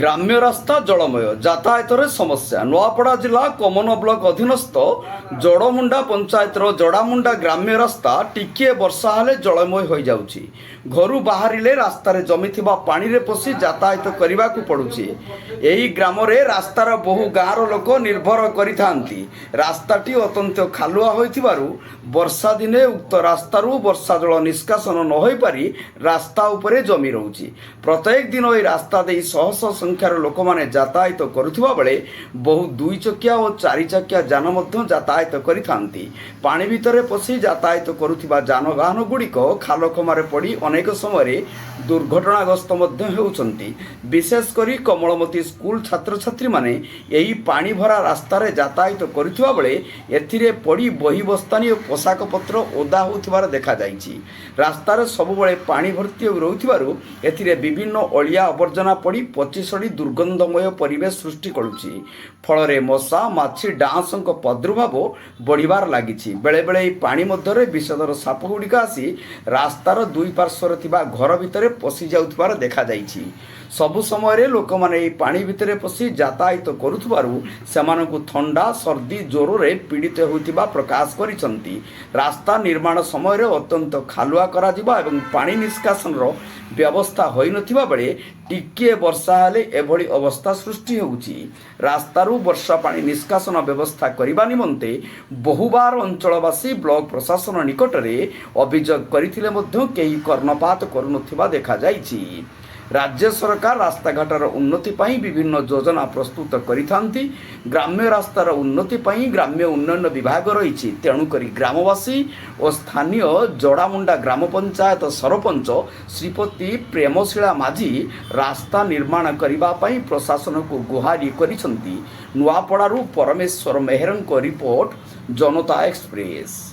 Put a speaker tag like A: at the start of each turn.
A: ग्राम्य रास्ता जलमय यातायात समस्या नुआपड़ा जिला कमन ब्लॉक अधीनस्थ जड़मुंडा पंचायतर जड़ामुंडा ग्राम्य रास्ता टिके वर्षा हेले जलमय हो जाउछि। घरु बाहरिले रास्तार जमिथिबा पानी रे पसी यातायात करबाकू पड़ुछि। एही ग्राम रे रास्तार बहु गाँर लोक निर्भर करिथांती। रास्ताटी अत्यंत खालुआ होइथिबारु वर्षा दिने उक्त रास्तारू वर्षा जल निष्कासन न होई पारि रास्ता उपरे जमी रहुछि। प्रत्येक दिन एही रास्ता देई शह शह संख्यार लोक माने यातायात करुथिबा बेले बहु दुई चकिया और चारि चकिया जान मध्य यातायात करिथांती। पानी भितरे पसी यातायात करुथिबा जानवाहन गुड़िक खाल खमारे पड़ी अनेक समय दुर्घटनाग्रस्त मध्य हेउछंती। विशेष करी कमलमती स्कूल छात्र छात्री माने एही पानी भरा रास्तार यातायात करुथिबा बेले एथिरे पड़ी बही बस्तानी और पोशाक पत्र ओदा होउथिबार देखा जाइछि। रास्तार सबुबले पानी भर्ती रहुथिबारु एथिरे विभिन्न अलिया आवर्जना पड़ी पचिसड़ी दुर्गंधमय परिवेश सृष्टि करुछि। फल मशा माछी डांसक प्रादुर्भाव बढ़िबार लागिछि। बेले बेले पानी मध्यरे विषधर साप गुड़िक आसी रास्तार दुई पार्श्वर थिबा घर भितरे पशि जाउथिबार देखा जाइछि। सबु समय लोक माने पानी भितरे पशि यातायात करुथिबारु सेमानकु थंडा सर्दी ज्वर रे पीड़ित होइतिबा प्रकाश करिसंती। रास्ता निर्माण समय अत्यंत खालुआ करा जिबा एवं पानी निष्कासन व्यवस्था होई नथिबा बेले टिके वर्षा हेले एभली अवस्था सृष्टि होउछि। रास्तारू वर्षा पानी निष्कासन व्यवस्था करिबा निमंते बहुबार अंचलवासी ब्लॉक प्रशासन निकटरे अभियोग करिथिले मध्य केही कर्णपात करुनथिबा देखा जाइछि। राज्य सरकार रास्ताघाटर उन्नति पाई विभिन्न योजना प्रस्तुत करिथांती। ग्राम्य रास्तार उन्नति पाई ग्राम्य उन्नयन विभाग रही। तेणुकरी ग्रामवासी और स्थानीय जड़ामुंडा ग्राम पंचायत सरपंच श्रीपति प्रेमशिला माझी रास्ता निर्माण करिबा पाई प्रशासन को गुहारी करिसंती। नुआपड़ारू परमेश्वर मेहरंको रिपोर्ट जनता एक्सप्रेस।